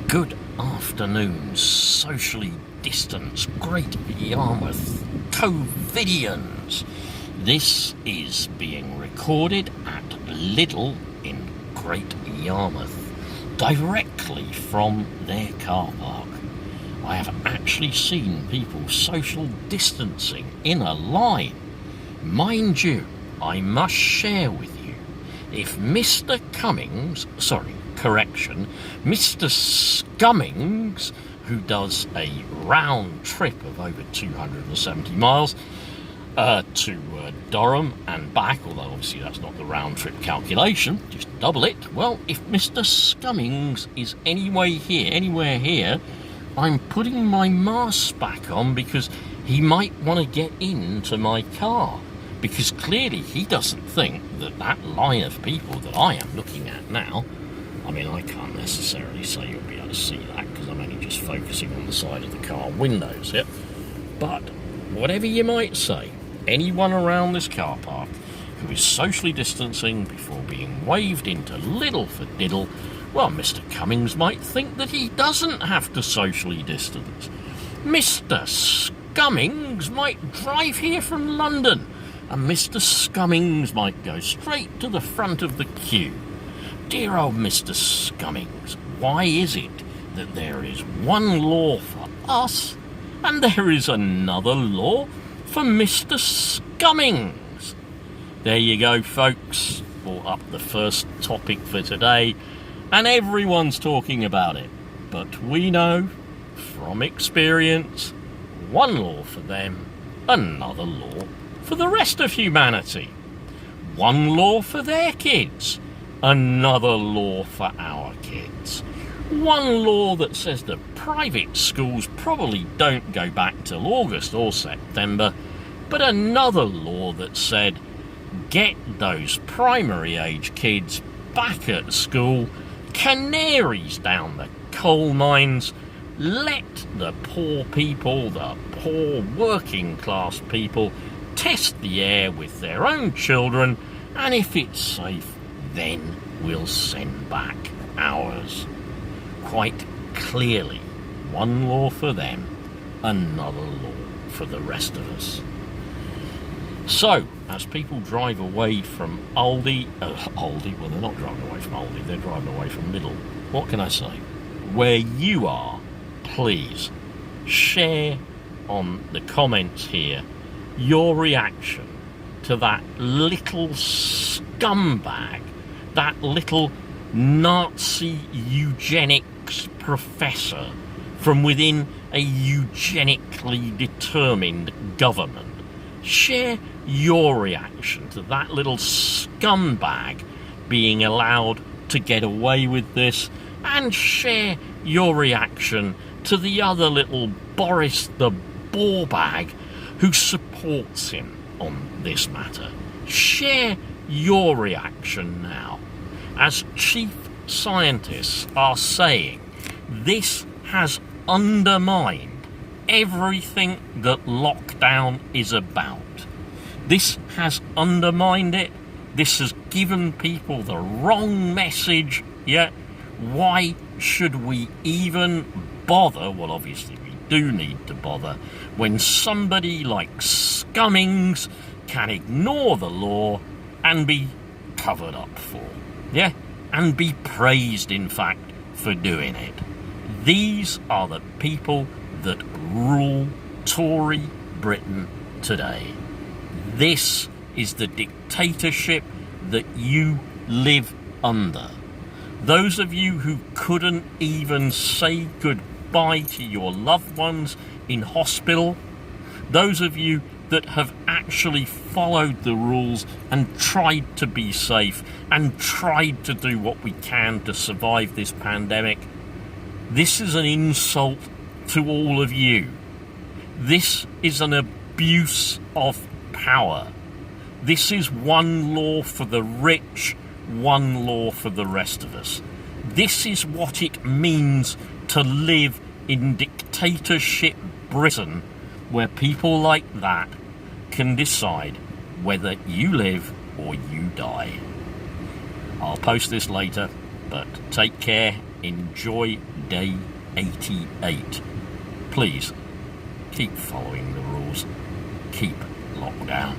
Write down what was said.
Good afternoon, socially distanced Great Yarmouth COVIDians. This is being recorded at Lidl in Great Yarmouth, directly from their car park. I have actually seen people social distancing in a line. Mind you, I must share with you, if Mr. Cummings, Mr. Cummings, who does a round trip of over 270 miles to Durham and back, although obviously that's not the round trip calculation, just double it. Well, if Mr. Cummings is anywhere here, I'm putting my mask back on because he might want to get into my car. Because clearly he doesn't think that line of people that I am looking at now, I mean, I can't necessarily say you'll be able to see that because I'm only just focusing on the side of the car windows here. But whatever you might say, anyone around this car park who is socially distancing before being waved into Lidl for diddle, well, Mr. Cummings might think that he doesn't have to socially distance. Mr. Cummings might drive here from London, and Mr. Cummings might go straight to the front of the queue. Dear old Mr. Cummings, why is it that there is one law for us and there is another law for Mr. Cummings? There you go, folks. Brought up the first topic for today, and everyone's talking about it. But we know from experience, one law for them, another law for the rest of humanity. One law for their kids, another law for our kids. One law that says that private schools probably don't go back till August or September, but another law that said get those primary age kids back at school, canaries down the coal mines, let the poor people, the poor working class people, test the air with their own children, and if it's safe, then we'll send back ours. Quite clearly, one law for them, another law for the rest of us. So, as people drive away from Aldi, well, they're not driving away from Aldi, they're driving away from Lidl. What can I say? Where you are, please share on the comments here your reaction to that little scumbag, that little Nazi eugenics professor from within a eugenically determined government. Share your reaction to that little scumbag being allowed to get away with this, and share your reaction to the other little Boris the Ballbag who supports him on this matter. Share your reaction now. As chief scientists are saying, this has undermined everything that lockdown is about. This has undermined it. This has given people the wrong message. Yet, why should we even bother? Well, obviously we do need to bother when somebody like Cummings can ignore the law and be covered up for. Yeah, and be praised, in fact, for doing it. These are the people that rule Tory Britain today. This is the dictatorship that you live under. Those of you who couldn't even say goodbye to your loved ones in hospital, those of you that have actually followed the rules and tried to be safe and tried to do what we can to survive this pandemic, this is an insult to all of you. This is an abuse of power. This is one law for the rich, one law for the rest of us. This is what it means to live in dictatorship Britain, where people like that can decide whether you live or you die. I'll post this later, but take care enjoy day 88. Please keep following the rules. Keep locked down.